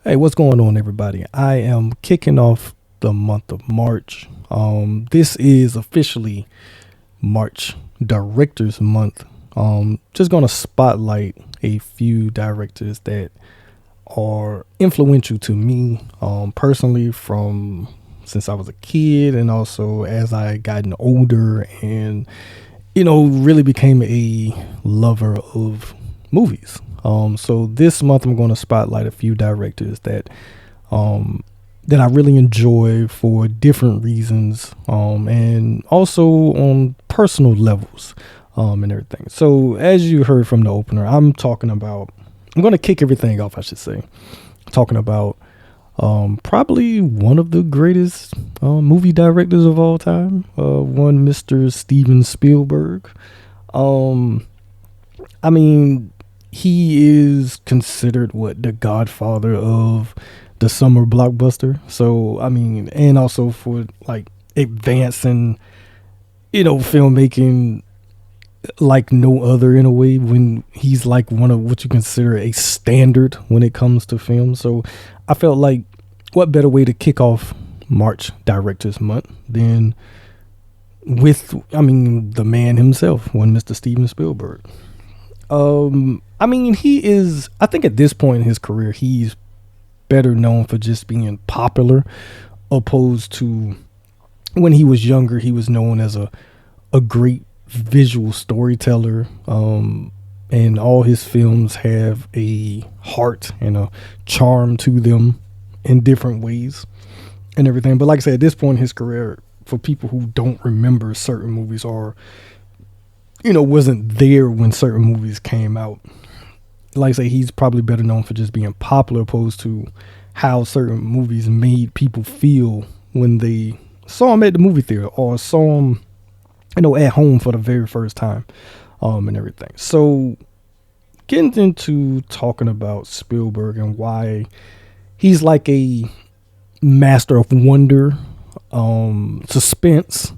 Hey, what's going on, everybody? I am kicking off the month of March. This is officially March Directors Month. Just gonna spotlight a few directors that are influential to me, personally, from since I was a kid, and also as I gotten older, and really became a lover of movies. So this month I'm going to spotlight a few directors um, that I really enjoy for different reasons, and also on personal levels, and everything. So as you heard from the opener, I'm going to kick everything off, I should say, talking about probably one of the greatest movie directors of all time, one Mr. Steven Spielberg. Um, I mean, he is considered the godfather of the summer blockbuster. So, I mean, and also for like advancing, filmmaking like no other in a way, when he's like one of what you consider a standard when it comes to film. So I felt like what better way to kick off March Directors Month than with, the man himself, one Mr. Steven Spielberg. He is, I think at this point in his career, he's better known for just being popular, opposed to when he was younger, he was known as a great visual storyteller. And all his films have a heart and a charm to them in different ways and everything. But like I said, at this point in his career, for people who don't remember certain movies, or wasn't there when certain movies came out, like I say, he's probably better known for just being popular, opposed to how certain movies made people feel when they saw him at the movie theater or saw him, at home for the very first time, and everything. So getting into talking about Spielberg and why he's like a master of wonder, suspense,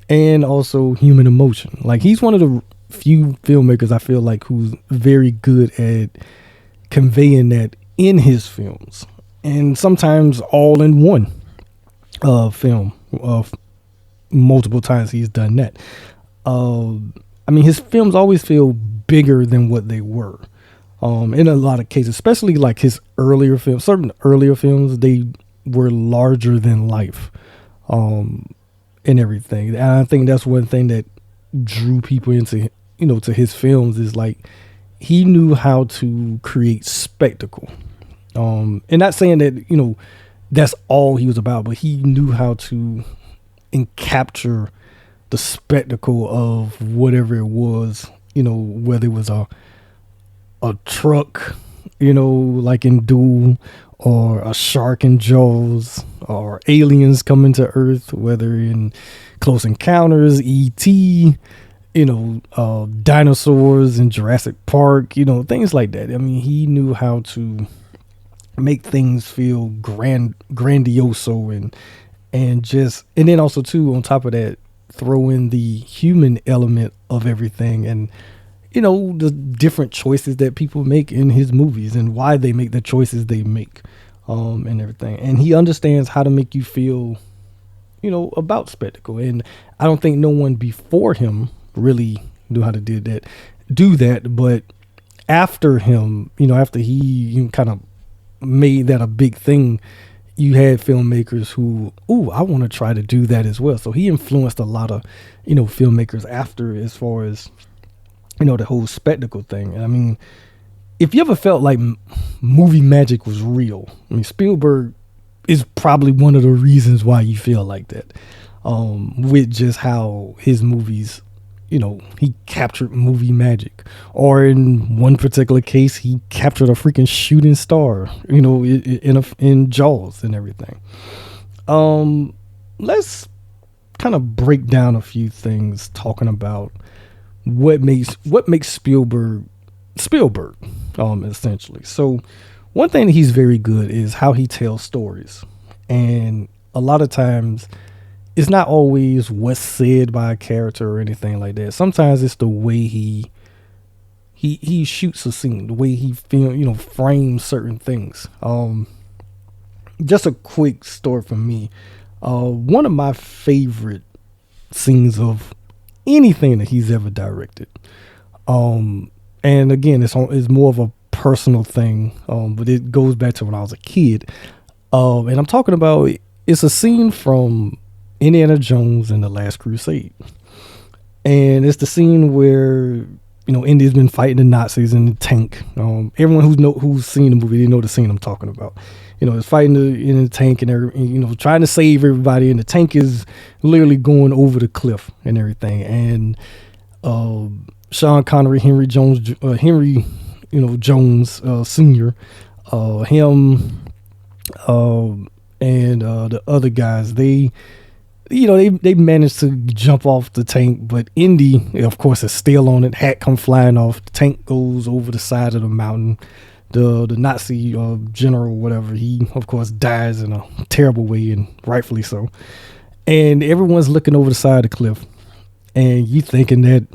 and also human emotion. Like, he's one of the few filmmakers I feel like who's very good at conveying that in his films, and sometimes all in one film. Multiple times he's done that. His films always feel bigger than what they were. In a lot of cases, especially like his earlier films, certain earlier films, they were larger than life, and everything. And I think that's one thing that drew people into, to his films, is like he knew how to create spectacle. And not saying that, that's all he was about, but he knew how to capture the spectacle of whatever it was, whether it was a truck, like in Duel, or a shark in Jaws, or aliens coming to Earth, whether in Close Encounters, E.T., dinosaurs in Jurassic Park, things like that. He knew how to make things feel grandioso, and then also too, on top of that, throw in the human element of everything, and the different choices that people make in his movies and why they make the choices they make, and everything. And he understands how to make you feel, about spectacle. And I don't think no one before him really knew how to do that. But after him, after he kind of made that a big thing, you had filmmakers who, I want to try to do that as well. So he influenced a lot of, filmmakers after, as far as, the whole spectacle thing. If you ever felt like movie magic was real, Spielberg is probably one of the reasons why you feel like that, with just how his movies, he captured movie magic. Or in one particular case, he captured a freaking shooting star, in Jaws and everything. Let's kind of break down a few things, talking about what makes Spielberg, essentially. So one thing that he's very good is how he tells stories. And a lot of times it's not always what's said by a character or anything like that. Sometimes it's the way he shoots a scene, the way he frames certain things. just a quick story from me. One of my favorite scenes of anything that he's ever directed. And again, it's more of a personal thing, but it goes back to when I was a kid. And I'm talking about, it's a scene from Indiana Jones and the Last Crusade, and it's the scene where Indy's been fighting the Nazis in the tank. Everyone who's seen the movie, they know the scene I'm talking about. It's fighting in the tank and trying to save everybody, and the tank is literally going over the cliff and everything. And Sean Connery, Henry Jones, Jones Senior, him, and the other guys, they managed to jump off the tank, but Indy, of course, is still on it. Hat come flying off. The tank goes over the side of the mountain. The Nazi general, whatever, he of course dies in a terrible way, and rightfully so. And everyone's looking over the side of the cliff, and you thinking that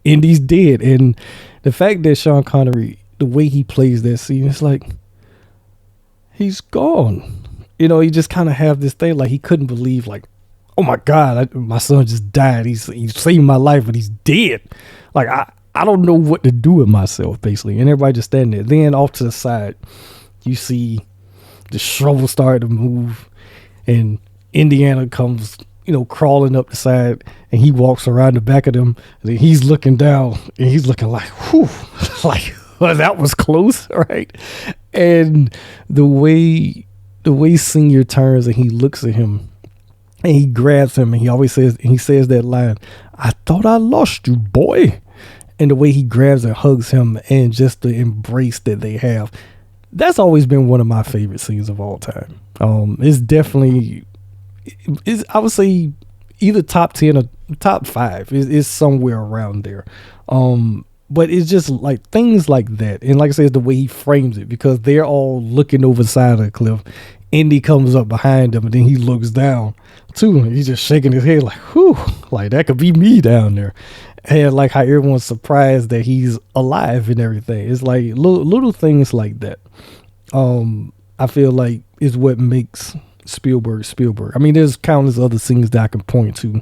Indy's dead. And the fact that Sean Connery, the way he plays that scene, it's like he's gone. He just kind of have this thing like he couldn't believe, like, oh my God, my son just died. He saved my life, but he's dead. Like, I don't know what to do with myself, basically. And everybody just standing there. Then off to the side, you see the shovel start to move, and Indiana comes, crawling up the side, and he walks around the back of them, and he's looking down, and he's looking like, whew, like, well, that was close, right? And the way Senior turns and he looks at him and he grabs him, and he says that line, "I thought I lost you, boy." And the way he grabs and hugs him, and just the embrace that they have, that's always been one of my favorite scenes of all time. It's definitely, I would say, either top 10 or top 5. It's somewhere around there. But it's just like things like that. And like I said, it's the way he frames it, because they're all looking over the side of the cliff. Indy comes up behind him, and then he looks down too, and he's just shaking his head like, whew, like that could be me down there. And like how everyone's surprised that he's alive and everything. It's like little things like that. I feel like is what makes Spielberg. I mean, there's countless other scenes that I can point to.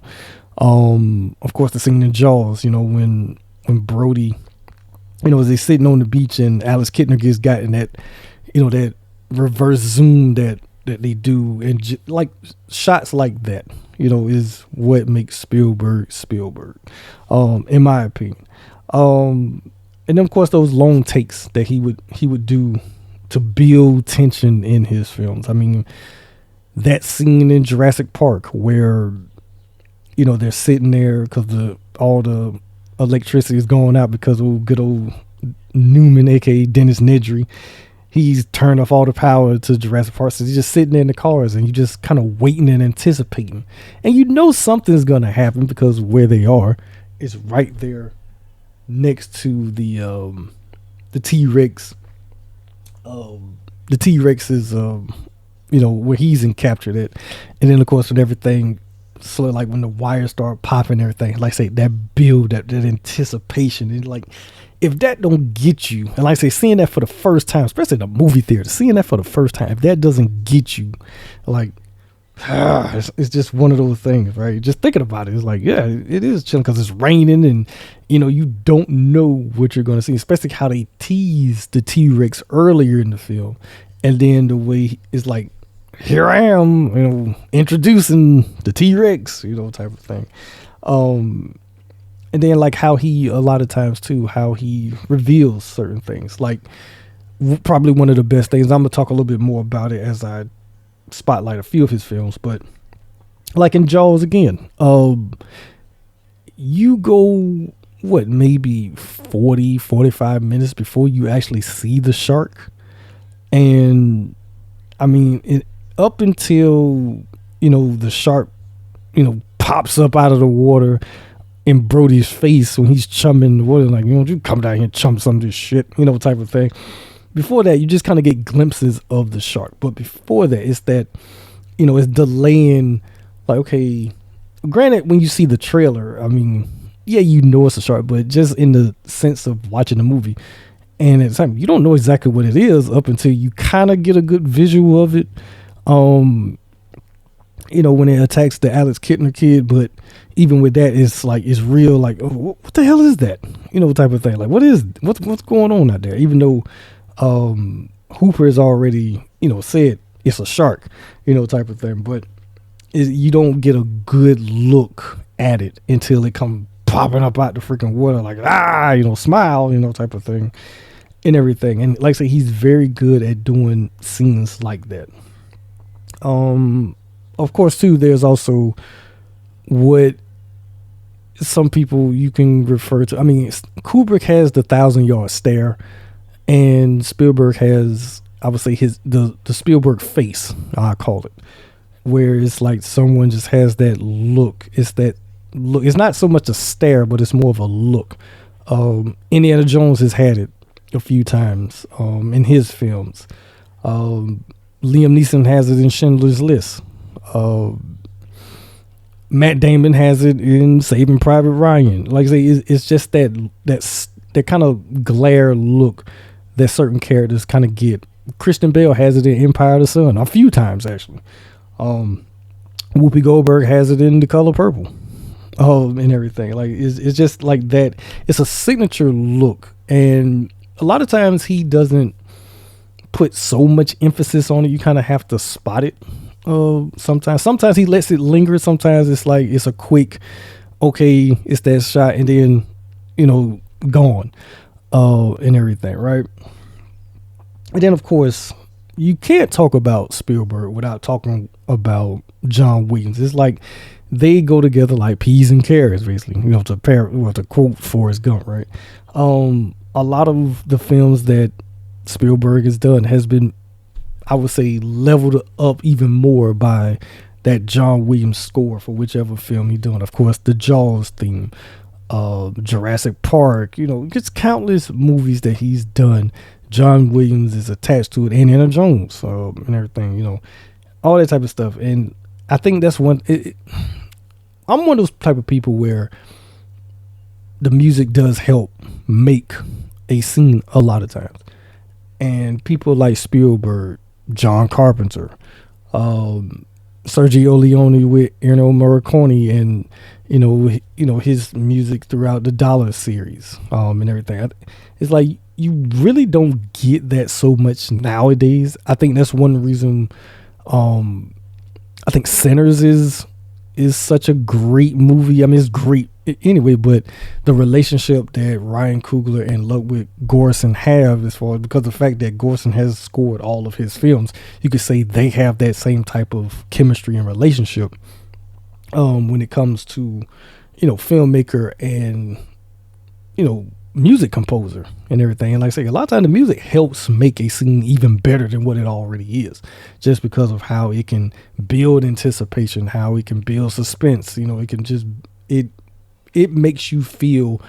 Of course, the scene in Jaws, when Brody, as they're sitting on the beach and Alice Kidner gets gotten that, that reverse zoom that they do, and like shots like that, is what makes Spielberg, in my opinion. And then of course those long takes that he would do to build tension in his films. I mean, that scene in Jurassic Park where they're sitting there because all the electricity is going out because of good old Newman, aka Dennis Nedry. He's turned off all the power to Jurassic Park, so he's just sitting there in the cars, and you just kind of waiting and anticipating, and something's gonna happen because where they are is right there next to the T-Rex. The T-Rex is where he's captured it, and then of course when everything, so like when the wires start popping and everything, like I say, that build, that anticipation, and like, if that don't get you, and like I say, seeing that for the first time, especially in a movie theater, seeing that for the first time, if that doesn't get you, like, it's just one of those things, right? Just thinking about it, it's like, yeah, it is chilling because it's raining, and you don't know what you're going to see, especially how they tease the T-Rex earlier in the film, and then the way it's like, here I am, introducing the T-Rex, type of thing. And then like how he, a lot of times too, how he reveals certain things, like probably one of the best things. I'm going to talk a little bit more about it as I spotlight a few of his films, but like in Jaws again, you go, maybe 40-45 minutes before you actually see the shark. And I mean, up until, the shark, pops up out of the water in Brody's face when he's chumming the water, like, you come down here and chum some of this shit, type of thing. Before that, you just kind of get glimpses of the shark. But before that, it's that, it's delaying, like, okay, granted, when you see the trailer, I mean, yeah, it's a shark, but just in the sense of watching the movie, and at the time you don't know exactly what it is up until you kind of get a good visual of it. Um, when it attacks the Alex Kittner kid, but even with that, it's like it's real. Like, oh, what the hell is that? Type of thing. Like, what's going on out there? Even though Hooper has already said it's a shark, type of thing, but you don't get a good look at it until it comes popping up out the freaking water, like smile, type of thing, and everything. And like I say, he's very good at doing scenes like that. Of course, too, there's also what some people you can refer to. I mean, Kubrick has the 1,000-yard stare, and Spielberg has, I would say, the Spielberg face, I call it, where it's like someone just has that look. It's that look. It's not so much a stare, but it's more of a look. Indiana Jones has had it a few times in his films. Liam Neeson has it in Schindler's List. Matt Damon has it in Saving Private Ryan. Like I say, it's just that kind of glare look that certain characters kind of get. Christian Bale has it in Empire of the Sun a few times, actually. Whoopi Goldberg has it in The Color Purple. And everything. Like it's just like that. It's a signature look, and a lot of times he doesn't put so much emphasis on it. You kind of have to spot it. Sometimes he lets it linger. Sometimes it's like it's a quick, okay, it's that shot, and then gone, and everything, right? And then of course you can't talk about Spielberg without talking about John Williams. It's like they go together like peas and carrots, basically. To quote Forrest Gump, right? A lot of the films that Spielberg has done has been, I would say, leveled up even more by that John Williams score for whichever film he's doing. Of course, the Jaws theme, Jurassic Park, just countless movies that he's done. John Williams is attached to it, and Indiana Jones, and everything, all that type of stuff. And I think that's one. I'm one of those type of people where the music does help make a scene a lot of times. And people like Spielberg, John Carpenter, Sergio Leone with Ennio Morricone, and his music throughout the Dollar series, and everything. It's like you really don't get that so much nowadays. I think that's one reason. I think Sinners is such a great movie. I mean, it's great anyway, but the relationship that Ryan Coogler and Ludwig Göransson have, as far as because of the fact that Göransson has scored all of his films, you could say they have that same type of chemistry and relationship when it comes to filmmaker and music composer and everything. And like I say, a lot of times the music helps make a scene even better than what it already is, just because of how it can build anticipation, how it can build suspense. It can just it makes you feel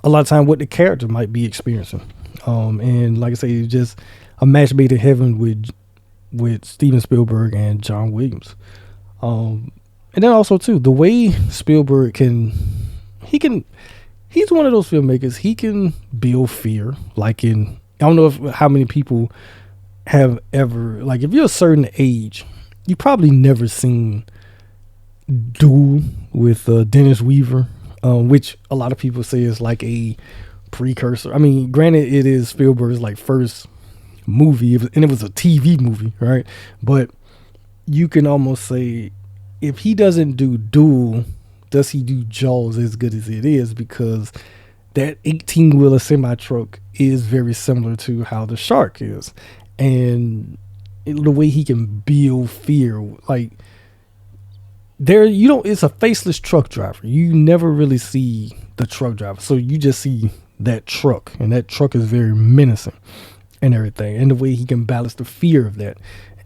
a lot of time what the character might be experiencing. And like I say, it's just a match made in heaven with Steven Spielberg and John Williams. And then also too, the way Spielberg he's one of those filmmakers. He can build fear. Like I don't know how many people have ever, like if you're a certain age, you probably never seen Duel with Dennis Weaver, which a lot of people say is like a precursor. I mean, granted, it is Spielberg's like first movie, and it was a TV movie, right? But you can almost say if he doesn't do Duel, does he do Jaws as good as it is? Because that 18-wheeler semi-truck is very similar to how the shark is. And the way he can build fear, like it's a faceless truck driver. You never really see the truck driver. So you just see that truck, and that truck is very menacing and everything. And the way he can balance the fear of that.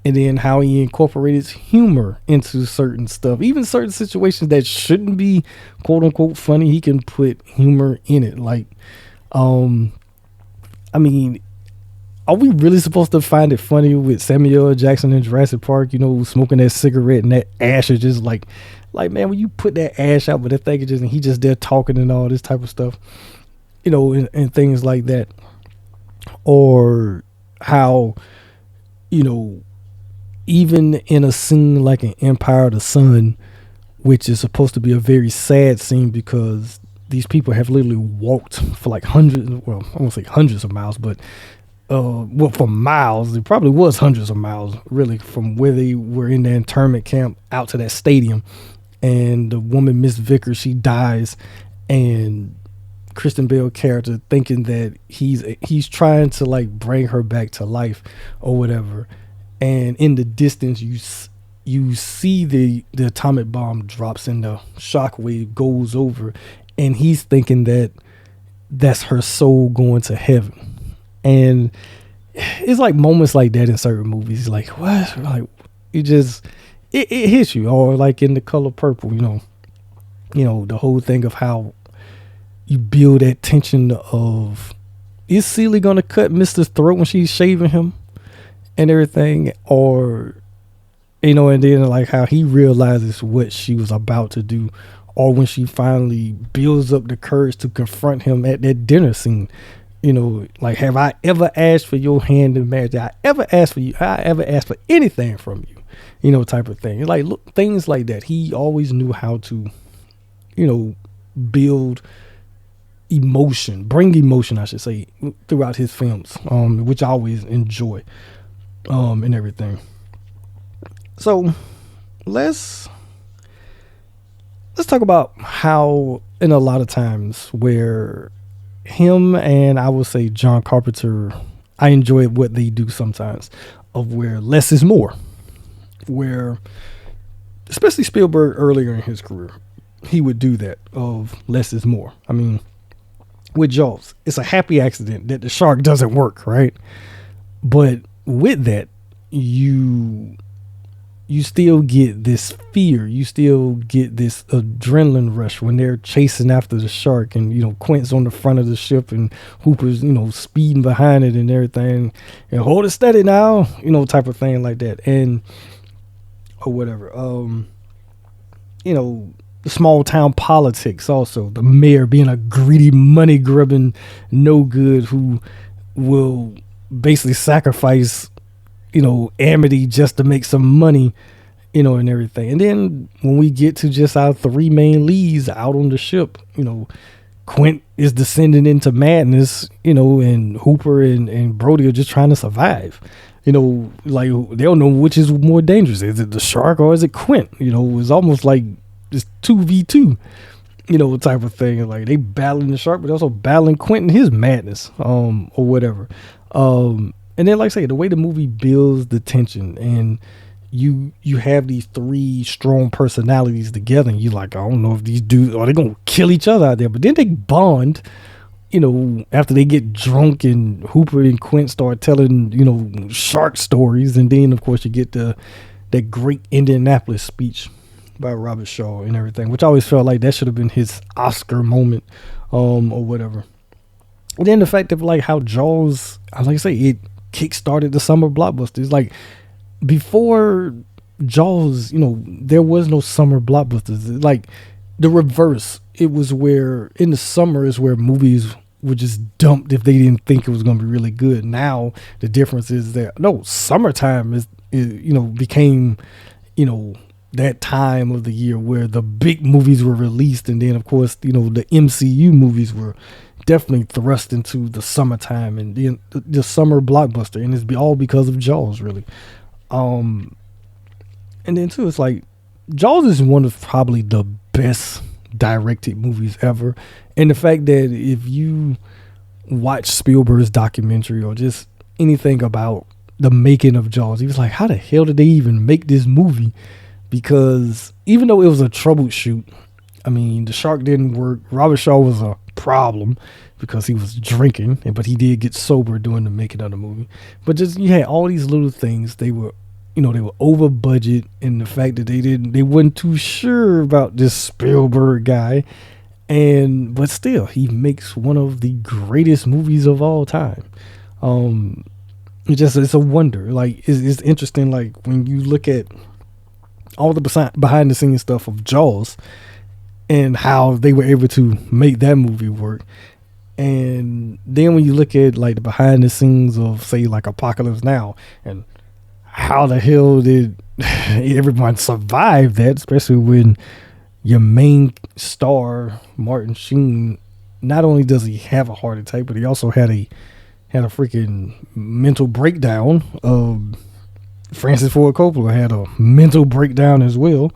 And then how he incorporates humor into certain stuff, even certain situations that shouldn't be quote unquote funny, he can put humor in it. Like, I mean, are we really supposed to find it funny with Samuel L. Jackson in Jurassic Park, smoking that cigarette and that ash is just like, man, when you put that ash out with that thing, and he just there talking and all this type of stuff, and things like that. or how, you know, even in a scene like an Empire of the Sun, which is supposed to be a very sad scene because these people have literally walked for like hundreds, well, I won't say hundreds of miles, but well, for miles, it probably was hundreds of miles, really, from where they were in the internment camp out to that stadium. And the woman, Miss Vickers, she dies, and Kristen Bell character thinking that he's trying to like bring her back to life or whatever, and in the distance you see the atomic bomb drops and the shockwave goes over, and he's thinking that that's her soul going to heaven. And it's like moments like that in certain movies, like what, like it just it hits you. Or like in The Color Purple, the whole thing of how you build that tension of, is Celie gonna cut Mister's throat when she's shaving him and everything, or and then like how he realizes what she was about to do, or when she finally builds up the courage to confront him at that dinner scene. Like, have I ever asked for your hand in marriage? Did I ever ask for you? I ever asked for anything from you? Type of thing. It's like, look, things like that. He always knew how to, build emotion, bring emotion, I should say, throughout his films, which I always enjoy, and everything. So let's talk about how, in a lot of times where him and I will say John Carpenter, I enjoy what they do sometimes, of where less is more, where especially Spielberg earlier in his career, he would do that of less is more. I mean, with Jaws, it's a happy accident that the shark doesn't work, right? But with that, you still get this fear. You still get this adrenaline rush when they're chasing after the shark, and Quint's on the front of the ship and Hooper's speeding behind it and everything, and hold it steady now, type of thing like that, and or whatever. The small town politics also. The mayor being a greedy, money grubbing, no good who will basically sacrifice Amity just to make some money, and everything. And then when we get to just our three main leads out on the ship, Quint is descending into madness, and Hooper and Brody are just trying to survive. Like they don't know which is more dangerous. Is it the shark or is it Quint? It's almost like just 2v2, type of thing. Like they battling the shark, but also battling Quint and his madness, or whatever. And then, like I say, the way the movie builds the tension, and you have these three strong personalities together, and you're like, I don't know if these dudes are they gonna kill each other out there, but then they bond. After they get drunk and Hooper and Quint start telling shark stories, and then of course you get that great Indianapolis speech by Robert Shaw and everything, which I always felt like that should have been his Oscar moment, or whatever. And then the fact of like how Jaws, like I say, it kick-started the summer blockbusters. Like before Jaws, there was no summer blockbusters. Like the reverse, it was where in the summer is where movies were just dumped if they didn't think it was going to be really good. Now the difference is that no, summertime is became that time of the year where the big movies were released, and then of course the MCU movies were definitely thrust into the summertime and the summer blockbuster, and it's all because of Jaws, really. And then too, it's like Jaws is one of probably the best directed movies ever, and the fact that if you watch Spielberg's documentary or just anything about the making of Jaws, he was like, how the hell did they even make this movie? Because even though it was a troubleshoot, I mean, the shark didn't work. Robert Shaw was a problem because he was drinking, but he did get sober during the making of the movie. But just you had all these little things. They were, they were over budget, and the fact that they weren't too sure about this Spielberg guy, but still he makes one of the greatest movies of all time. It's a wonder. Like it's interesting. Like when you look at all the behind the scenes stuff of Jaws and how they were able to make that movie work, And then when you look at like the behind the scenes of say like Apocalypse Now, and how the hell did everyone survive that, especially when your main star Martin Sheen, not only does he have a heart attack, but he also had a freaking mental breakdown. Francis Ford Coppola had a mental breakdown as well.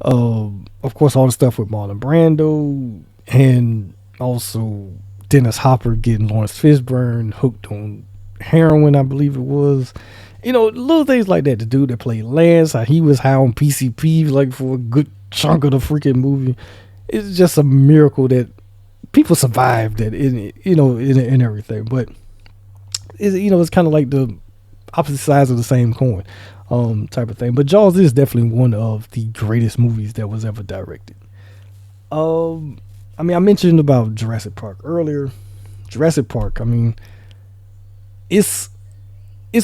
Of course, all the stuff with Marlon Brando, and also Dennis Hopper getting Lawrence Fishburne hooked on heroin, I believe it was. Little things like that. The dude that played Lance, how he was high on PCP like for a good chunk of the freaking movie. It's just a miracle that people survived that in everything. But it's kind of like the opposite sides of the same coin, type of thing. But Jaws is definitely one of the greatest movies that was ever directed. I mentioned about Jurassic Park earlier. Jurassic Park, it's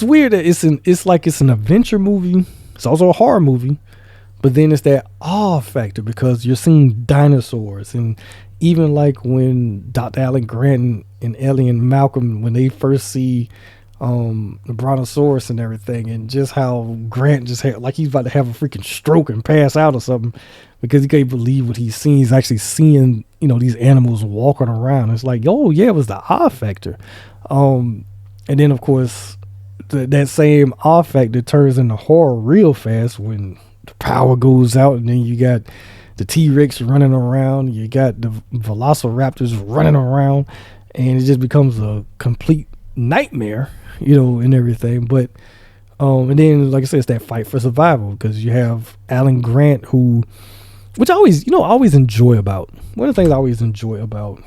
weird that it's an adventure movie. It's also a horror movie, but then it's that awe factor because you're seeing dinosaurs, and even like when Dr. Alan Grant and Ellie and Malcolm, when they first see the brontosaurus and everything, and just how Grant just had like he's about to have a freaking stroke and pass out or something because he can't believe what he's seeing. He's actually seeing these animals walking around. It's like, oh yeah, it was the awe factor. And then of course that same awe factor turns into horror real fast when the power goes out, and then you got the T-Rex running around, you got the velociraptors running around, and it just becomes a complete nightmare, and everything. But and then like I said, it's that fight for survival because you have Alan Grant, which I always enjoy about. One of the things I always enjoy about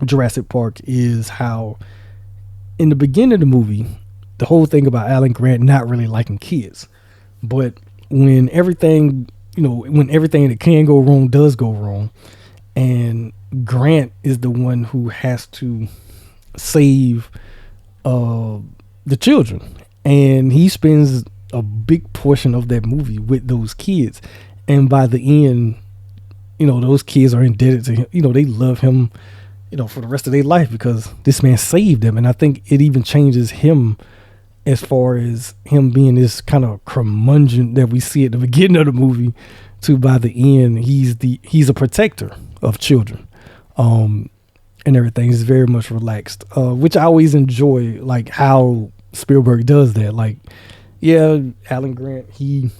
Jurassic Park is how in the beginning of the movie, the whole thing about Alan Grant not really liking kids, but when everything that can go wrong does go wrong, and Grant is the one who has to save the children, and he spends a big portion of that movie with those kids, and by the end, those kids are indebted to him. They love him, for the rest of their life because this man saved them. And I think it even changes him as far as him being this kind of curmudgeon that we see at the beginning of the movie to by the end, he's a protector of children. And everything is very much relaxed, which I always enjoy, like how Spielberg does that. Like, yeah, Alan Grant, he's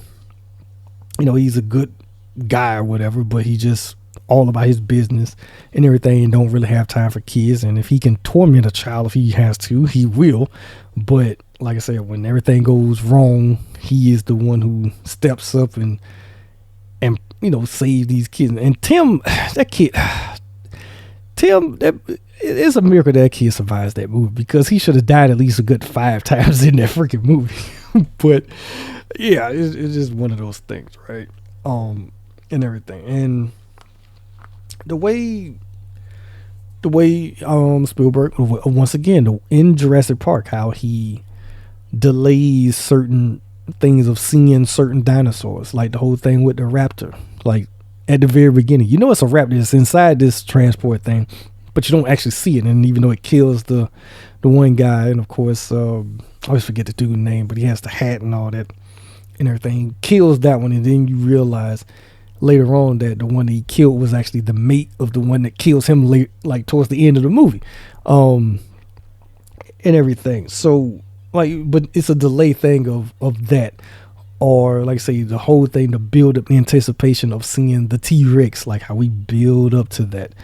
a good guy or whatever, but he just all about his business and everything and don't really have time for kids. And if he can torment a child, if he has to, he will. But like I said, when everything goes wrong, he is the one who steps up and save these kids. And Tim, that it's a miracle that kid survives that movie because he should have died at least a good 5 times in that freaking movie. But yeah, it's just one of those things, right? And everything. And the way Spielberg, once again, in Jurassic Park, how he delays certain things of seeing certain dinosaurs, like the whole thing with the raptor, like at the very beginning, it's a raptor that's inside this transport thing, but you don't actually see it. And even though it kills the one guy, and of course, I always forget the dude's name, but he has the hat and all that and everything, kills that one. And then you realize later on that the one that he killed was actually the mate of the one that kills him like towards the end of the movie, and everything. So but it's a delay thing of that, or like say the whole thing to build up the anticipation of seeing the T-Rex, like how we build up to that,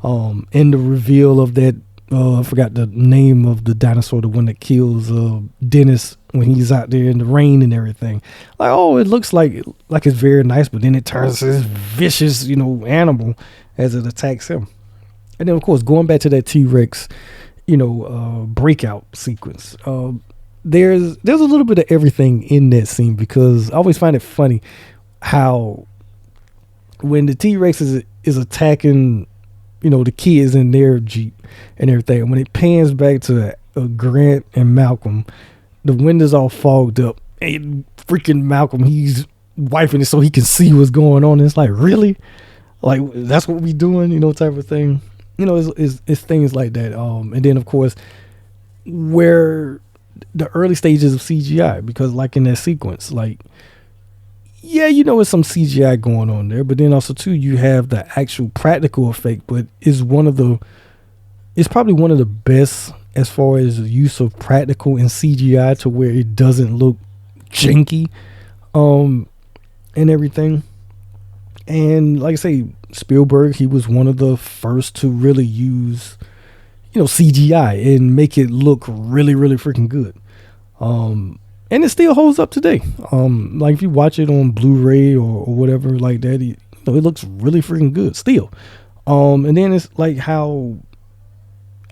and the reveal of that. I forgot the name of the dinosaur, the one that kills Dennis when he's out there in the rain and everything. Like, oh, it looks like it's very nice, but then it turns to this vicious, animal as it attacks him. And then, of course, going back to that T-Rex, breakout sequence. There's a little bit of everything in that scene because I always find it funny how when the T-Rex is attacking the kids in their Jeep and everything, and when it pans back to Grant and Malcolm, the windows all fogged up, and freaking Malcolm, he's wiping it so he can see what's going on. And it's like, really? Like, that's what we doing, type of thing. it's things like that. And then of course where the early stages of CGI, because like in that sequence, like yeah, it's some CGI going on there, but then also too you have the actual practical effect, but it's probably one of the best as far as the use of practical and CGI to where it doesn't look janky, um, and everything. And like I say, Spielberg, he was one of the first to really use, CGI and make it look really, really freaking good. And it still holds up today. Like if you watch it on Blu-ray or whatever like that, it looks really freaking good still. And then it's like how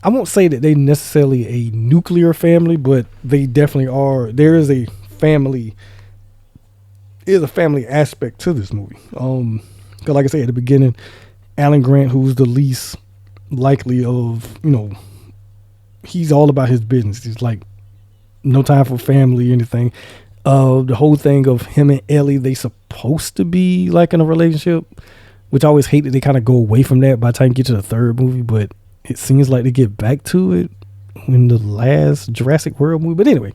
I won't say that they necessarily a nuclear family, but they definitely are. There is a family aspect to this movie. Because like I said at the beginning, Alan Grant, who's the least likely of, he's all about his business. He's like no time for family or anything. The whole thing of him and Ellie, they supposed to be like in a relationship, which I always hate that they kind of go away from that by the time you get to the third movie, but it seems like they get back to it in the last Jurassic World movie. But anyway,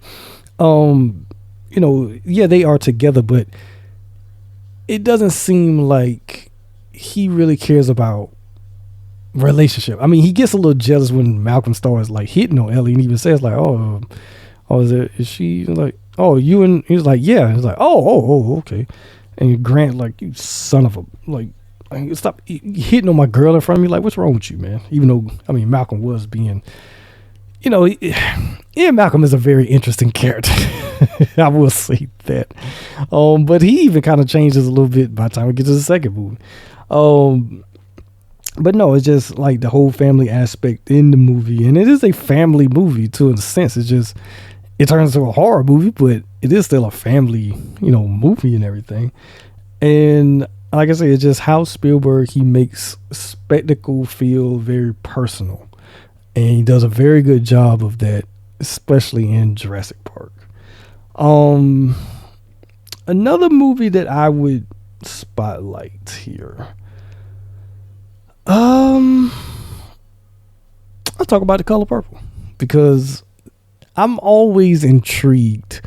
yeah, they are together, but it doesn't seem like he really cares about relationship. I mean, he gets a little jealous when Malcolm starts like hitting on Ellie, and even says like, is she like, oh, you, and he's like, yeah. He's like, oh, okay. And Grant like, you son of a, like stop hitting on my girl in front of me. Like, what's wrong with you, man? Even though, I mean, Malcolm was being, Ian Malcolm is a very interesting character. I will say that. But he even kind of changes a little bit by the time we get to the second movie. But no, it's just like the whole family aspect in the movie, and it is a family movie to a sense. It's just, it turns into a horror movie, but it is still a family, movie and everything. And like I say, it's just how Spielberg, he makes spectacle feel very personal. And he does a very good job of that, especially in Jurassic Park. Another movie that I would spotlight here. I'll talk about The Color Purple, because I'm always intrigued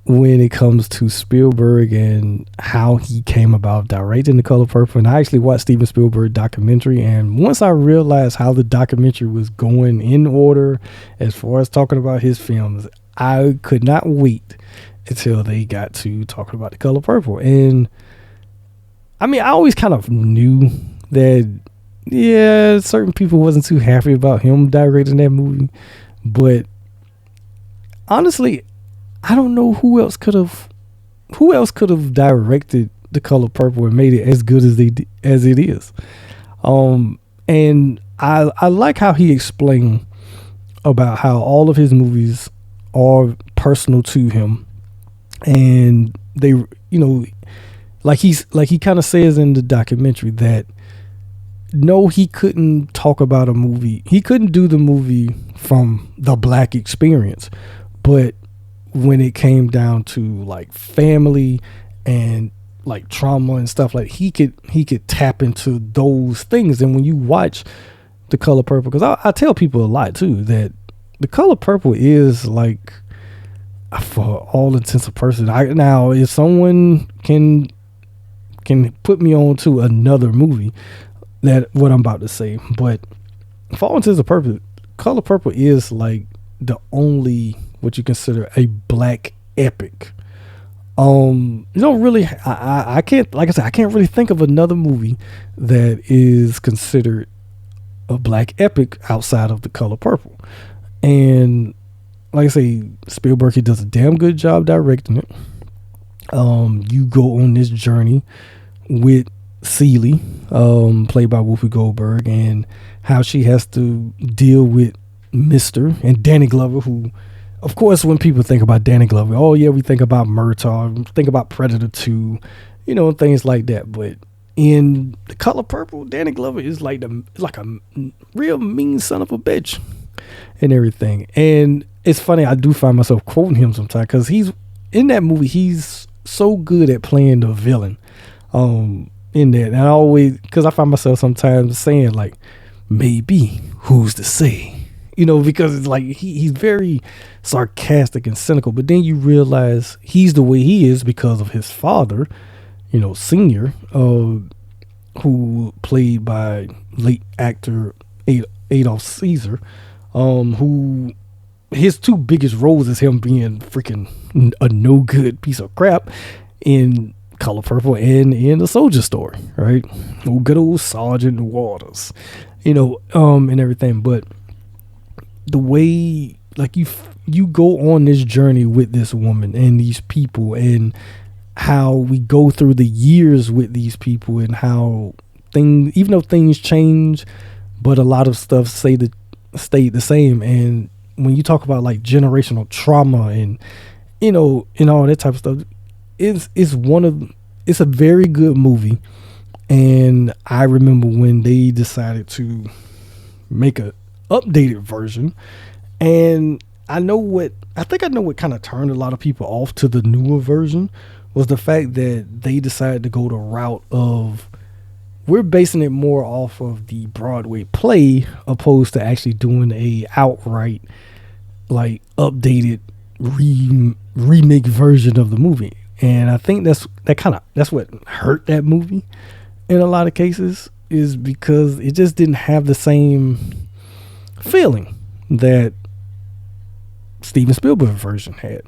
when it comes to Spielberg and how he came about directing The Color Purple. And I actually watched Steven Spielberg documentary, and once I realized how the documentary was going in order as far as talking about his films, I could not wait until they got to talking about The Color Purple. And I mean, I always kind of knew that, yeah, certain people wasn't too happy about him directing that movie, but honestly, I don't know who else could have directed The Color Purple and made it as good as as it is. And I like how he explained about how all of his movies are personal to him, and they, like he kind of says in the documentary that no, he couldn't talk about a movie. He couldn't do the movie from the Black experience, but when it came down to like family and like trauma and stuff, like he could tap into those things. And when you watch The Color Purple, because I tell people a lot too that The Color Purple is like, for all intents and purposes, now if someone can put me on to another movie, that what I'm about to say, but for all intents and purposes, Color Purple is like the only what you consider a Black epic. Really, I can't, like I said, I can't really think of another movie that is considered a Black epic outside of The Color Purple. And like I say, Spielberg, he does a damn good job directing it. You go on this journey with Celie, played by Whoopi Goldberg, and how she has to deal with Mr. and Danny Glover, who, of course, when people think about Danny Glover, oh yeah, we think about Murtaugh, think about Predator 2, things like that. But in The Color Purple, Danny Glover is like a real mean son of a bitch and everything. And it's funny, I do find myself quoting him sometimes, because he's in that movie, he's so good at playing the villain in that. And I always, because I find myself sometimes saying like, maybe, who's to say? Because it's like he's very sarcastic and cynical, but then you realize he's the way he is because of his father, Senior, who played by late actor Adolf Caesar, who his two biggest roles is him being freaking a no good piece of crap in Color Purple and in The Soldier Story, right? Good old Sergeant Waters, and everything. But the way, like, you go on this journey with this woman and these people, and how we go through the years with these people, and how even though things change, but a lot of stuff stayed the same. And when you talk about like generational trauma and and all that type of stuff, it's a very good movie. And I remember when they decided to make a updated version, and I think I know what kind of turned a lot of people off to the newer version was the fact that they decided to go the route of, we're basing it more off of the Broadway play opposed to actually doing a outright like updated remake version of the movie. And I think that's what hurt that movie in a lot of cases, is because it just didn't have the same feeling that Steven Spielberg version had,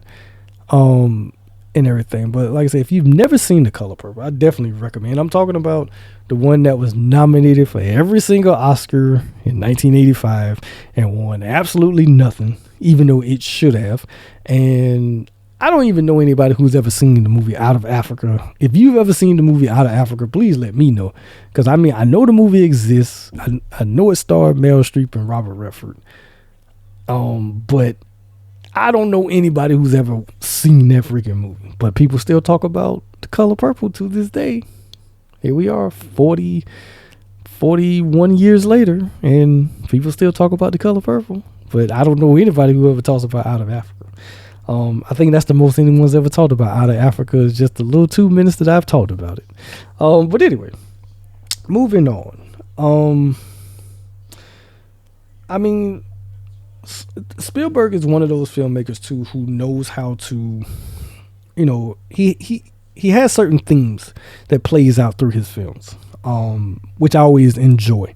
and everything. But like I said, if you've never seen The Color Purple, I definitely recommend. I'm talking about the one that was nominated for every single Oscar in 1985 and won absolutely nothing, even though it should have. And I don't even know anybody who's ever seen the movie Out of Africa. If you've ever seen the movie Out of Africa, please let me know. Because I know the movie exists. I know it starred Meryl Streep and Robert Redford. But I don't know anybody who's ever seen that freaking movie. But people still talk about The Color Purple to this day. Here we are, 41 years later, and people still talk about The Color Purple. But I don't know anybody who ever talks about Out of Africa. I think that's the most anyone's ever talked about Out of Africa, is just the little 2 minutes that I've talked about it. But anyway, moving on. Spielberg is one of those filmmakers too who knows how to, he has certain themes that plays out through his films, which I always enjoy.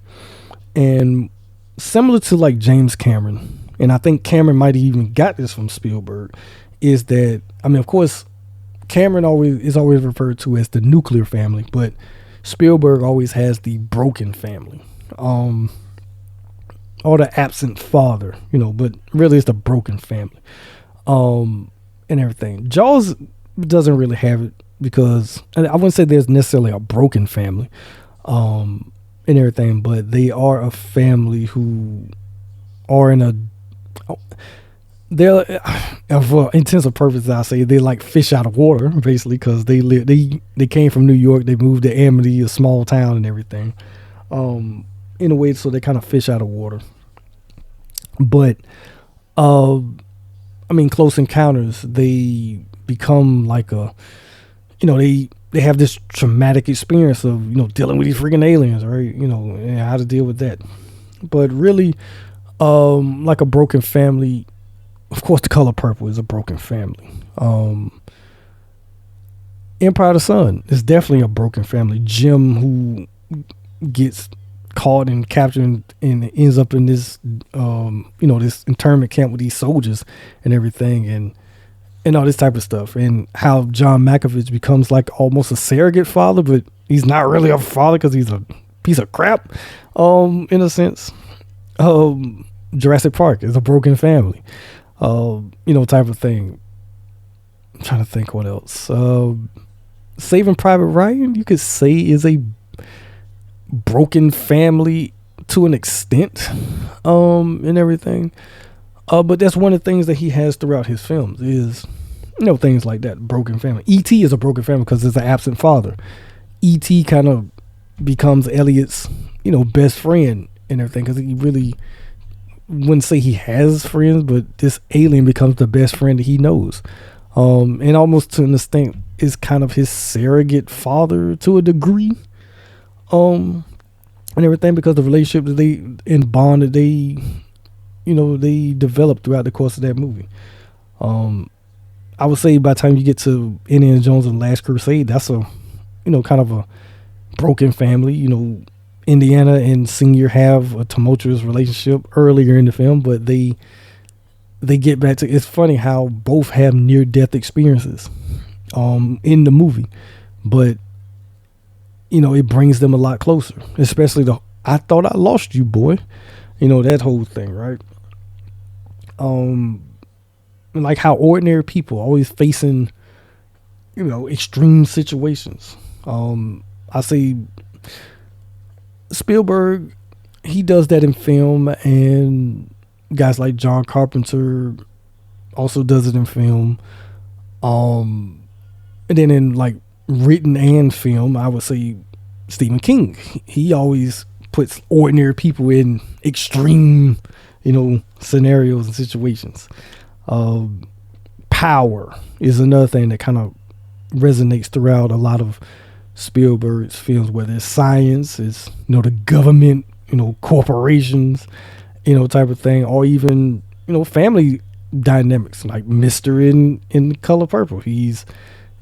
And similar to like James Cameron, and I think Cameron might have even got this from Spielberg, is that, of course, Cameron is always referred to as the nuclear family, but Spielberg always has the broken family, or the absent father, but really it's the broken family, and everything. Jaws doesn't really have it, because I wouldn't say there's necessarily a broken family, and everything, but they are a family who are they're, for intensive purposes, I say they like fish out of water, basically, because they came from New York, they moved to Amity, a small town, and everything, in a way, so they kind of fish out of water. But Close Encounters, they become like they have this traumatic experience of dealing with these freaking aliens, right? And how to deal with that. But really, like a broken family. Of course, The Color Purple is a broken family. Empire of the Sun is definitely a broken family. Jim, who gets caught and captured and ends up in this, this internment camp with these soldiers and everything, and all this type of stuff. And how John Malkovich becomes like almost a surrogate father, but he's not really a father because he's a piece of crap, in a sense. Jurassic Park is a broken family, type of thing. I'm trying to think what else. Saving Private Ryan, you could say, is a broken family to an extent, and everything. But that's one of the things that he has throughout his films is, things like that, broken family. E.T. is a broken family because it's an absent father. E.T. kind of becomes Elliot's, best friend and everything, because he really wouldn't say he has friends, but this alien becomes the best friend that he knows. And almost to an extent is kind of his surrogate father to a degree. and everything, because the relationship that they and bond that they developed throughout the course of that movie. Um, I would say by the time you get to Indiana Jones and the Last Crusade, that's a kind of a broken family. Indiana and Senior have a tumultuous relationship earlier in the film, but they get back to. It's funny how both have near death experiences in the movie, but it brings them a lot closer, especially the "I thought I lost you, boy," that whole thing, right? Like how ordinary people always facing extreme situations. I say Spielberg, he does that in film, and guys like John Carpenter also does it in film. And then in like written and film, I would say Stephen King. He always puts ordinary people in extreme, scenarios and situations. Power is another thing that kind of resonates throughout a lot of Spielberg's films, whether it's science, it's the government, corporations, type of thing, or even family dynamics, like Mister in Color Purple. He's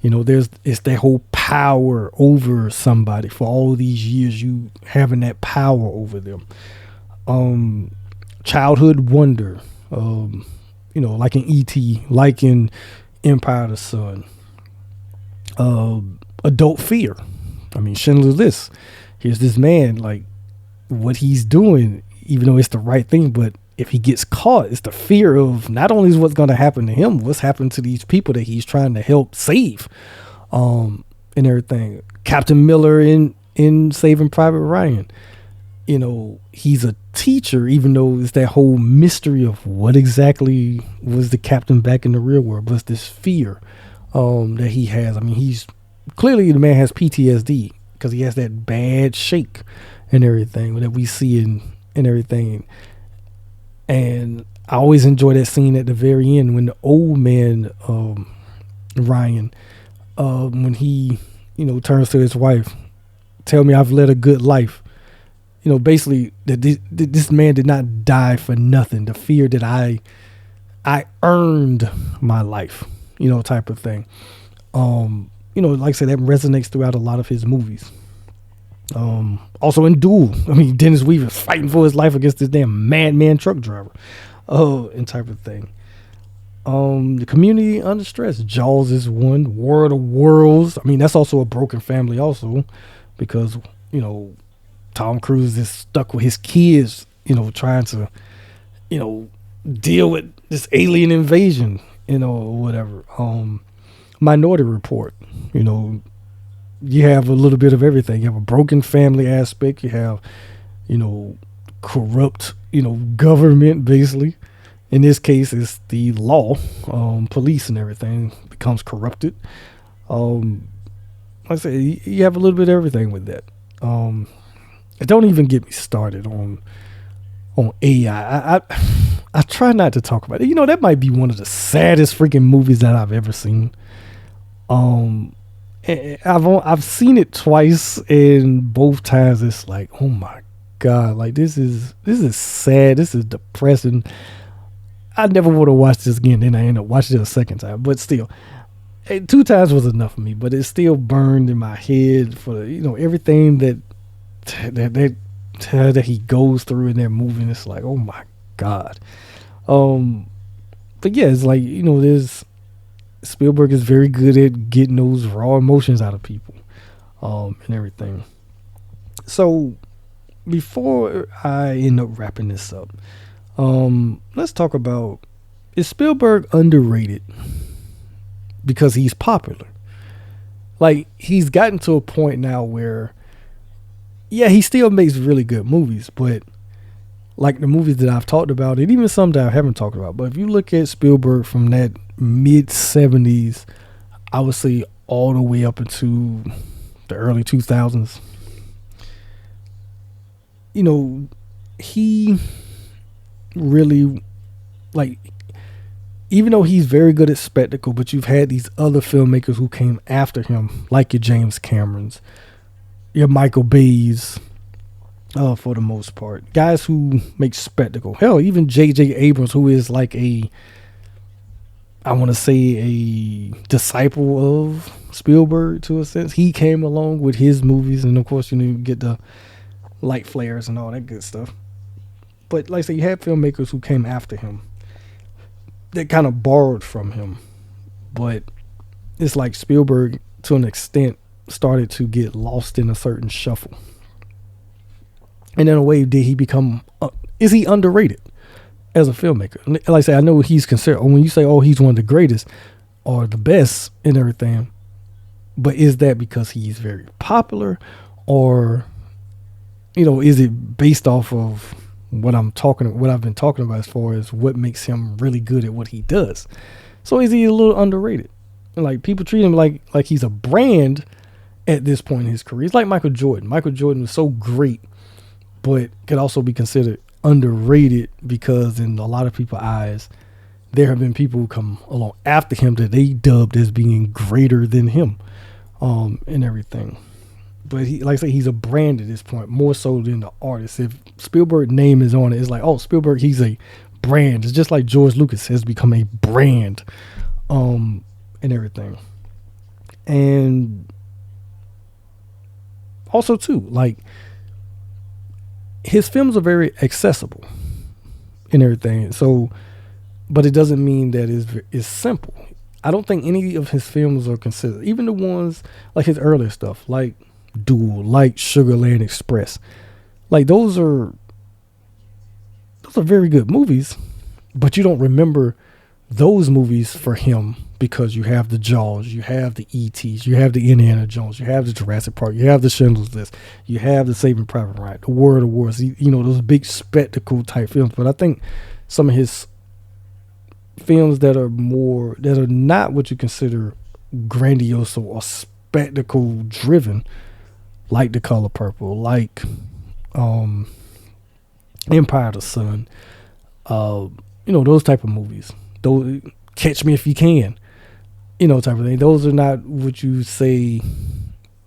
it's that whole power over somebody for all these years, you having that power over them. Childhood wonder, like in E.T., like in Empire of the Sun. Adult fear. I mean, Schindler's List. Here's this man, like, what he's doing, even though it's the right thing, but if he gets caught, it's the fear of not only is what's going to happen to him, what's happened to these people that he's trying to help save, and everything. Captain Miller in Saving Private Ryan. He's a teacher, even though it's that whole mystery of what exactly was the captain back in the real world, but it's this fear that he has. I mean, he's clearly, the man has PTSD because he has that bad shake and everything that we see in everything. And I always enjoy that scene at the very end when the old man, Ryan, when he, turns to his wife, tell me I've led a good life. Basically that this man did not die for nothing. The fear that I earned my life, type of thing. Like I said, that resonates throughout a lot of his movies. Also in Duel, I mean, Dennis Weaver's fighting for his life against this damn madman truck driver, and type of thing. The Community Under Stress, Jaws is one. War of the Worlds, I mean, that's also a broken family also, because Tom Cruise is stuck with his kids, trying to deal with this alien invasion, or whatever. Minority Report, you have a little bit of everything. You have a broken family aspect. You have, corrupt, government, basically. In this case, it's the law, police and everything becomes corrupted. Like I say, you have a little bit of everything with that. Don't even get me started on AI. I try not to talk about it. That might be one of the saddest freaking movies that I've ever seen. I've seen it twice, and both times it's like, oh my god, like this is sad, this is depressing. I never want to watch this again. Then I end up watching it a second time, but still, 2 times was enough for me. But it still burned in my head for everything that he goes through in that movie. And it's like, oh my god. But yeah, it's like there's. Spielberg is very good at getting those raw emotions out of people, and everything. So before I end up wrapping this up, let's talk about, is Spielberg underrated because he's popular? Like, he's gotten to a point now where, yeah, he still makes really good movies, but like the movies that I've talked about, and even some that I haven't talked about, but if you look at Spielberg from that mid 70s, I would say all the way up into the early 2000s, he really, like, even though he's very good at spectacle, but you've had these other filmmakers who came after him, like your James Camerons, your Michael Bays, for the most part. Guys who make spectacle. Hell, even J.J. Abrams, who is like I want to say a disciple of Spielberg to a sense. He came along with his movies, and of course, you get the light flares and all that good stuff. But like I say, you had filmmakers who came after him that kind of borrowed from him. But it's like Spielberg, to an extent, started to get lost in a certain shuffle. And in a way, did he become? Is he underrated as a filmmaker? Like I say, I know he's considered. When you say, "Oh, he's one of the greatest or the best and everything," but is that because he's very popular, or is it based off of what I've been talking about as far as what makes him really good at what he does? So is he a little underrated? Like, people treat him like he's a brand at this point in his career. It's like Michael Jordan. Michael Jordan was so great, but could also be considered underrated because in a lot of people's eyes, there have been people who come along after him that they dubbed as being greater than him, and everything. But he, like I say, he's a brand at this point, more so than the artist. If Spielberg's name is on it, it's like, oh, Spielberg, he's a brand. It's just like George Lucas has become a brand, and everything. And also too, like, his films are very accessible and everything. So, but it doesn't mean that it's simple. I don't think any of his films are considered, even the ones like his earlier stuff, like Duel, like Sugarland Express. Like, those are very good movies, but you don't remember those movies for him because you have the Jaws, you have the E.T.s, you have the Indiana Jones, you have the Jurassic Park, you have the Schindler's List, you have the Saving Private Ryan, the War of the Worlds, those big spectacle type films. But I think some of his films that are not what you consider grandiose or spectacle driven, like The Color Purple, like Empire of the Sun, those type of movies. Those, Catch Me If You Can, type of thing. Those are not what you say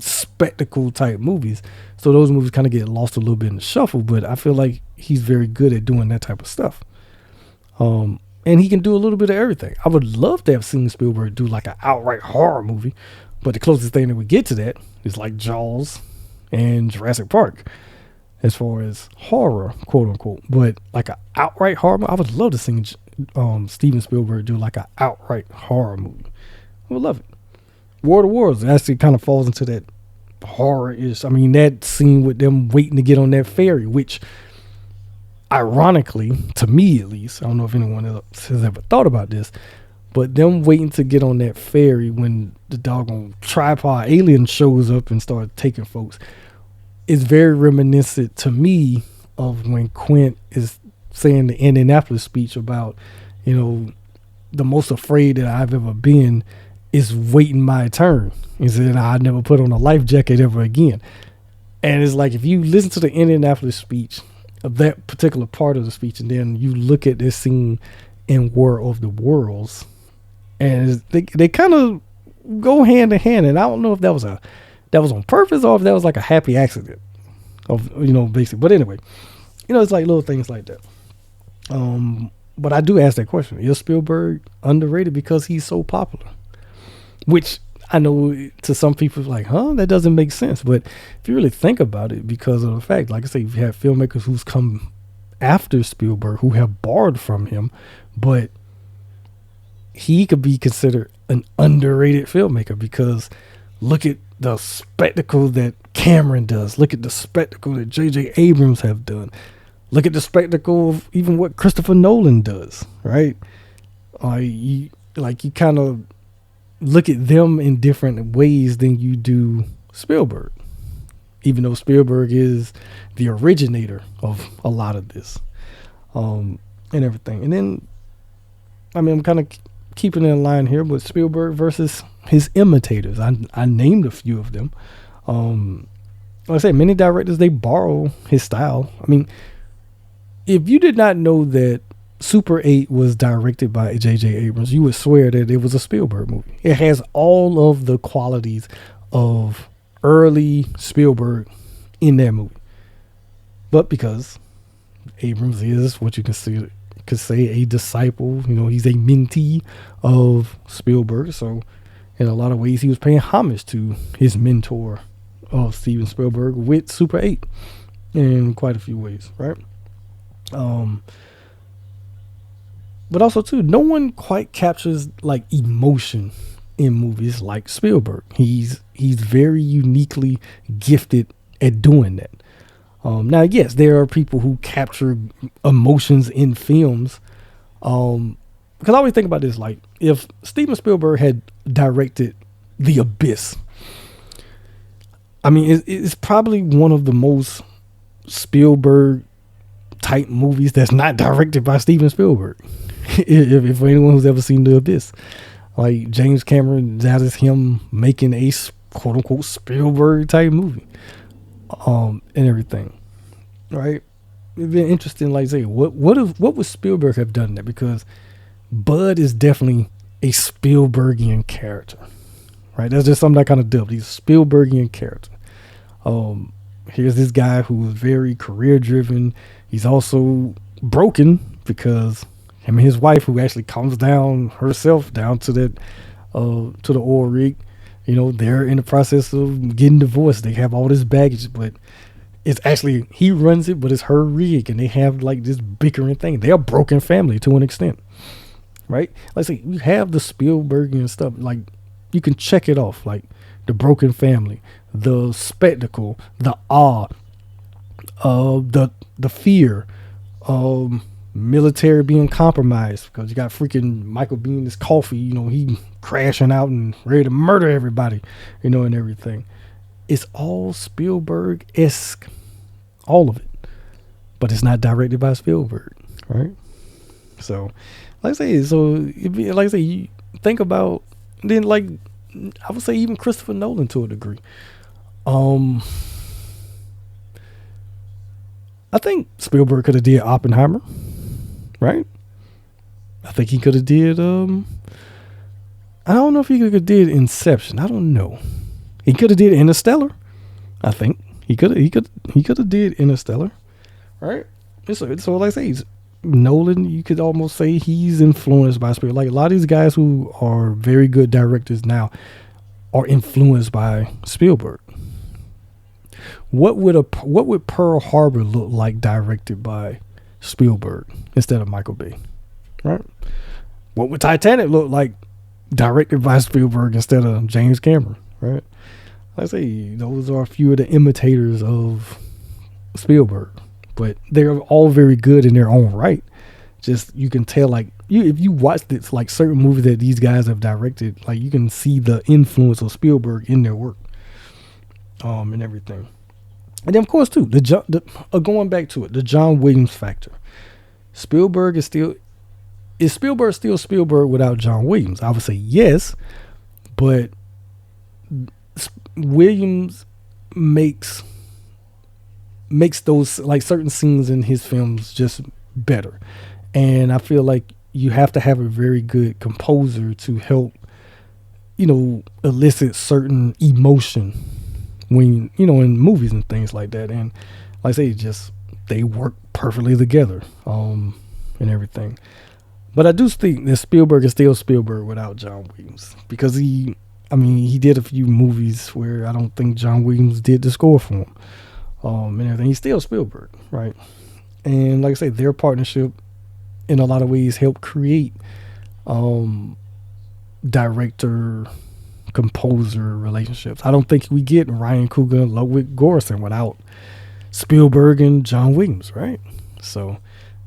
spectacle type movies. So those movies kind of get lost a little bit in the shuffle, but I feel like he's very good at doing that type of stuff. And he can do a little bit of everything. I would love to have seen Spielberg do like an outright horror movie, but the closest thing that we get to that is like Jaws and Jurassic Park, as far as horror, quote unquote. But like an outright horror movie, I would love to see Steven Spielberg do like an outright horror movie. I would love it. War of the Worlds actually kind of falls into that horror-ish. I mean, that scene with them waiting to get on that ferry, which ironically, to me at least, I don't know if anyone else has ever thought about this, but them waiting to get on that ferry when the doggone tripod alien shows up and starts taking folks is very reminiscent to me of when Quint is saying the Indianapolis speech about, the most afraid that I've ever been is waiting my turn. He said, I'd never put on a life jacket ever again. And it's like, if you listen to the Indianapolis speech, of that particular part of the speech, and then you look at this scene in War of the Worlds, and they kind of go hand in hand. And I don't know if that was on purpose or if that was like a happy accident of, basically. But anyway, it's like little things like that. But I do ask that question: is Spielberg underrated because he's so popular? Which I know to some people like, that doesn't make sense. But if you really think about it, because of the fact, like I say, you have filmmakers who's come after Spielberg who have borrowed from him, but he could be considered an underrated filmmaker because look at the spectacle that Cameron does. Look at the spectacle that J.J. Abrams have done. Look at the spectacle of even what Christopher Nolan does, right? You kind of look at them in different ways than you do Spielberg, even though Spielberg is the originator of a lot of this, and everything. And then, I'm kind of keeping it in line here, but Spielberg versus his imitators. I named a few of them. Like I said, many directors, they borrow his style. If you did not know that Super 8 was directed by J.J. Abrams, you would swear that it was a Spielberg movie. It has all of the qualities of early Spielberg in that movie. But because Abrams is what you could say a disciple, he's a mentee of Spielberg. So in a lot of ways, he was paying homage to his mentor of Steven Spielberg with Super 8 in quite a few ways, right? Um, but also too, no one quite captures like emotion in movies like Spielberg. He's very uniquely gifted at doing that. Now, yes, there are people who capture emotions in films. Because I always think about this, like if Steven Spielberg had directed The Abyss, I mean, it's probably one of the most Spielberg type movies that's not directed by Steven Spielberg. if anyone who's ever seen The Abyss, like James Cameron, that is him making a quote unquote Spielberg type movie, and everything, right? It'd be interesting, like say, what would Spielberg have done there? Because Bud is definitely a Spielbergian character, right? That's just something I kind of dubbed. He's a Spielbergian character. Here's this guy who is very career driven. He's also broken because him and his wife, who actually comes down herself down to that to the oil rig, they're in the process of getting divorced. They have all this baggage, but it's actually he runs it, but it's her rig, and they have like this bickering thing. They're a broken family to an extent, right? Like say you have the Spielbergian stuff, like you can check it off, like the broken family, the spectacle, the awe, the fear, military being compromised because you got freaking Michael Biehn, this coffee, he crashing out and ready to murder everybody, and everything. It's all Spielberg-esque, all of it, but it's not directed by Spielberg, right? So, like I say, you think about then, like I would say even Christopher Nolan to a degree. I think Spielberg could have did Oppenheimer, right? I think he could have did. I don't know if he could have did Inception. I don't know. He could have did Interstellar. I think he could have did Interstellar, right? So like I say, Nolan, you could almost say he's influenced by Spielberg. Like a lot of these guys who are very good directors now are influenced by Spielberg. What would Pearl Harbor look like directed by Spielberg instead of Michael Bay, right? What would Titanic look like directed by Spielberg instead of James Cameron, right? Like I say, those are a few of the imitators of Spielberg, but they're all very good in their own right. Just you can tell, like if you watch this, like certain movies that these guys have directed, like you can see the influence of Spielberg in their work, and everything. And then of course too, going back to it, the John Williams factor. Is Spielberg still Spielberg without John Williams? I would say yes, but Williams makes those like certain scenes in his films just better. And I feel like you have to have a very good composer to help, elicit certain emotion when, in movies and things like that. And like I say, just they work perfectly together, and everything. But I do think that Spielberg is still Spielberg without John Williams, because he did a few movies where I don't think John Williams did the score for him, and everything. He's still Spielberg, right? And like I say, their partnership in a lot of ways helped create director composer relationships. I don't think we get Ryan Coogler and Ludwig Göransson without Spielberg and John Williams, right? So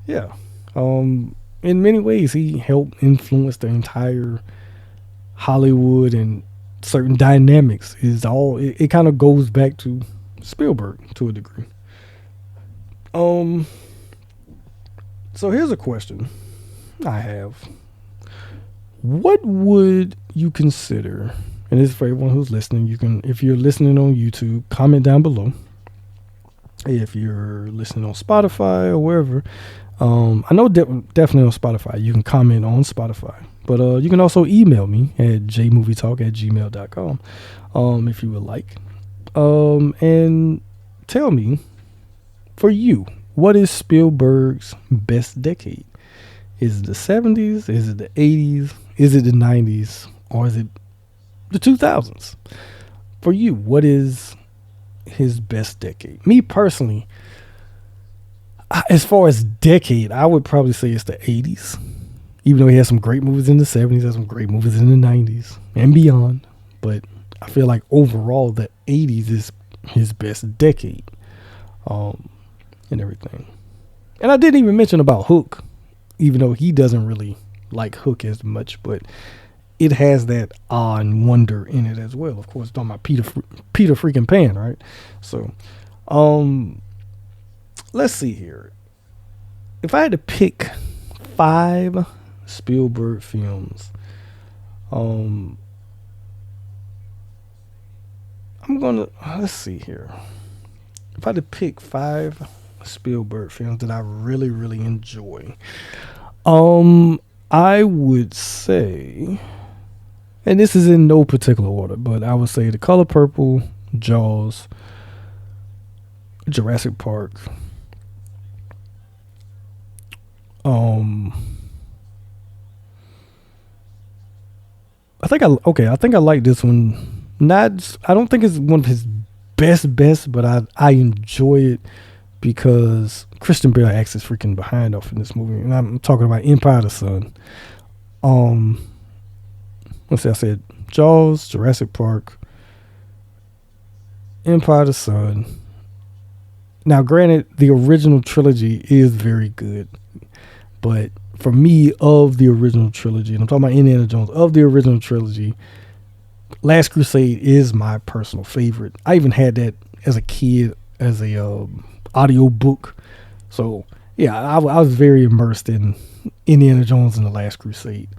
yeah, in many ways he helped influence the entire Hollywood, and certain dynamics is all it kind of goes back to Spielberg to a degree. So here's a question I have. What would you consider, and this is for everyone who's listening, you can, if you're listening on YouTube, comment down below. If you're listening on Spotify or wherever, I know definitely on Spotify, you can comment on Spotify. But you can also email me at jmovietalk@gmail.com if you would like. And tell me, for you, what is Spielberg's best decade? Is it the 70s? Is it the 80s? Is it the 90s? Or is it the 2000s? For you, what is his best decade? Me personally, as far as decade, I would probably say it's the 80s. Even though he has some great movies in the 70s, has some great movies in the 90s and beyond. But I feel like overall, the 80s is his best decade, and everything. And I didn't even mention about Hook, even though he doesn't really like Hook as much, but it has that awe and wonder in it as well. Of course, talking about Peter freaking Pan, right? So, let's see here. If I had to pick 5 Spielberg films, I'm gonna let's see here. If I had to pick 5 Spielberg films that I really, really enjoy, I would say, and this is in no particular order, but I would say The Color Purple, Jaws, Jurassic Park. I think I like this one. I don't think it's one of his best, but I enjoy it because Christian Bale acts his freaking behind off in this movie, and I'm talking about Empire of the Sun. Let's see, I said Jaws, Jurassic Park, Empire of the Sun. Now, granted, the original trilogy is very good, but for me, of the original trilogy, and I'm talking about Indiana Jones, of the original trilogy, Last Crusade is my personal favorite. I even had that as a kid as a audio book. So yeah, I was very immersed in Indiana Jones and the Last Crusade.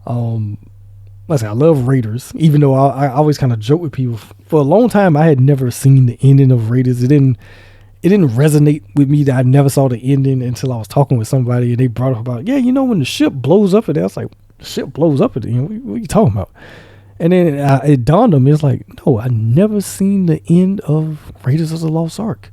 Let's say I love Raiders, even though I always kind of joke with people. For a long time, I had never seen the ending of Raiders. It didn't resonate with me that I never saw the ending until I was talking with somebody and they brought up about, yeah, when the ship blows up at it. I was like, the ship blows up at it. What are you talking about? And then it dawned on me. It's like, no, I never seen the end of Raiders of the Lost Ark.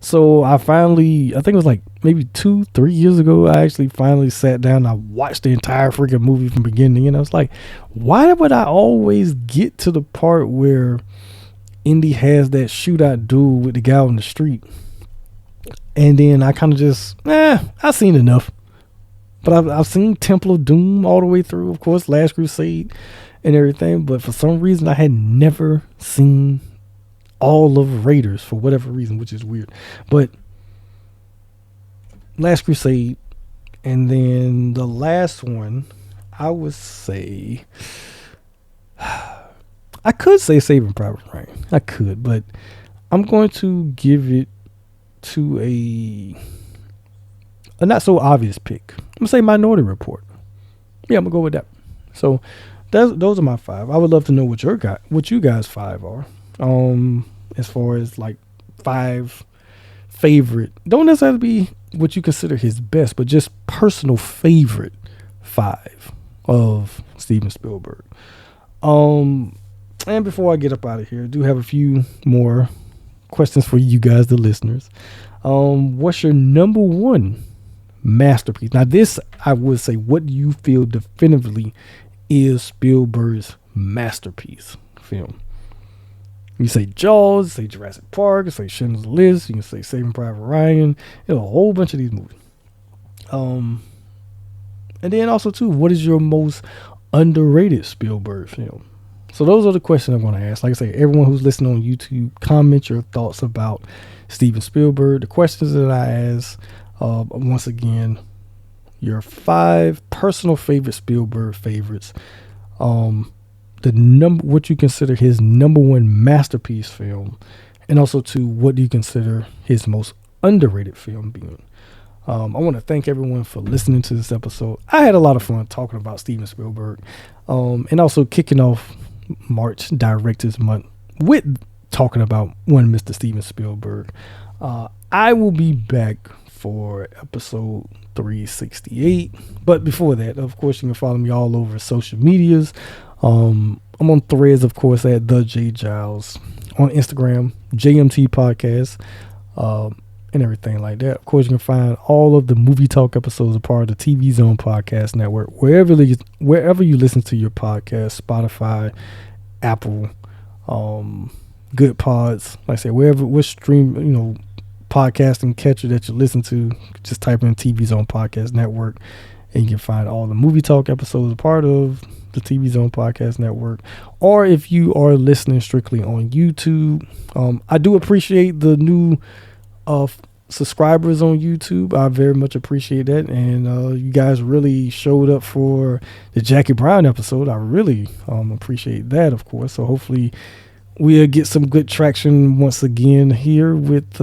So I think it was like maybe 2-3 years ago, I actually finally sat down and I watched the entire freaking movie from beginning. And I was like, why would I always get to the part where Indy has that shootout duel with the guy on the street? And then I kind of just, I've seen enough. But I've seen Temple of Doom all the way through, of course, Last Crusade and everything. But for some reason, I had never seen all of Raiders for whatever reason, which is weird. But Last Crusade, and then the last one, I would say, I could say Saving Private Ryan. I could, but I'm going to give it to a not so obvious pick. I'm gonna say Minority Report. Yeah, I'm gonna go with that. So those are my 5. I would love to know what you guys 5 are. As far as like 5 favorite, don't necessarily be what you consider his best, but just personal favorite 5 of Steven Spielberg. And before I get up out of here, I do have a few more questions for you guys, the listeners. What's your number 1 masterpiece? Now this, I would say, what do you feel definitively is Spielberg's masterpiece film? You say Jaws, say Jurassic Park, say Schindler's List, you can say Saving Private Ryan, a whole bunch of these movies. And then also too, what is your most underrated Spielberg film? So those are the questions I'm going to ask. Like I say, everyone who's listening on YouTube, comment your thoughts about Steven Spielberg. The questions that I ask, once again, your 5 personal favorite Spielberg favorites. What you consider his number 1 masterpiece film, and also to what do you consider his most underrated film being. I want to thank everyone for listening to this episode. I had a lot of fun talking about Steven Spielberg, and also kicking off March Directors Month with talking about one Mr. Steven Spielberg. I will be back for episode 368, but before that, of course, you can follow me all over social medias. I'm on Threads, of course, at the J Giles, on Instagram, JMT Podcast, and everything like that. Of course, you can find all of the Movie Talk episodes a part of the TV Zone Podcast Network, wherever you listen to your podcast, Spotify, Apple, Good Pods. Like I said, wherever, which stream, podcasting catcher that you listen to, just type in TV Zone Podcast Network, and you can find all the Movie Talk episodes a part of the TV Zone Podcast Network. Or if you are listening strictly on YouTube, I do appreciate the new subscribers on YouTube. I very much appreciate that, and you guys really showed up for the Jackie Brown episode. I really appreciate that, of course. So hopefully we'll get some good traction once again here with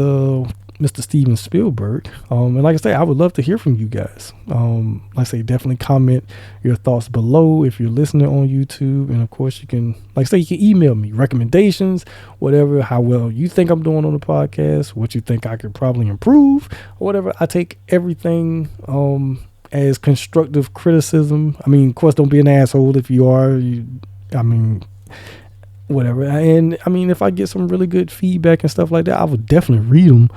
Mr. Steven Spielberg. And like I say, I would love to hear from you guys. Like I say, definitely comment your thoughts below if you're listening on YouTube. And of course, you can, like I say, you can email me recommendations, whatever, how well you think I'm doing on the podcast, what you think I could probably improve, or whatever. I take everything as constructive criticism. I mean, of course, don't be an asshole if you are. Whatever. And I mean, if I get some really good feedback and stuff like that, I would definitely read them,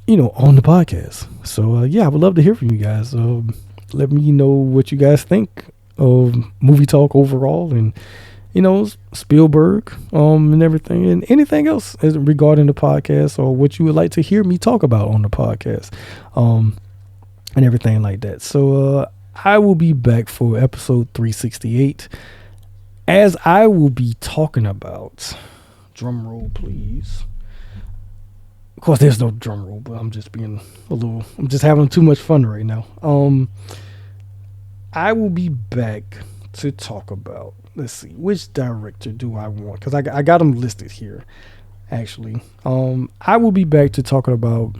on the podcast. So yeah, I would love to hear from you guys. Let me know what you guys think of Movie Talk overall, and Spielberg, and everything, and anything else regarding the podcast, or what you would like to hear me talk about on the podcast, and everything like that. So I will be back for episode 368. As I will be talking about, drum roll please. Of course, there's no drum roll, but I'm just having too much fun right now. I will be back to talk about, let's see, which director do I want? Because I got them listed here, actually. I will be back to talking about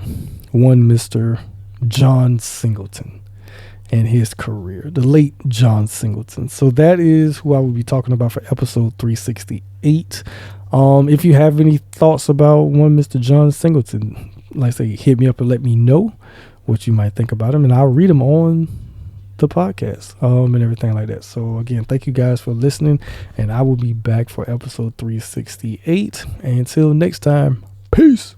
one Mr. John Singleton and his career, the late John Singleton. So that is who I will be talking about for episode 368. If you have any thoughts about one Mr. John Singleton, like I say, hit me up and let me know what you might think about him, and I'll read them on the podcast, and everything like that. So again, thank you guys for listening, and I will be back for episode 368. And until next time, peace.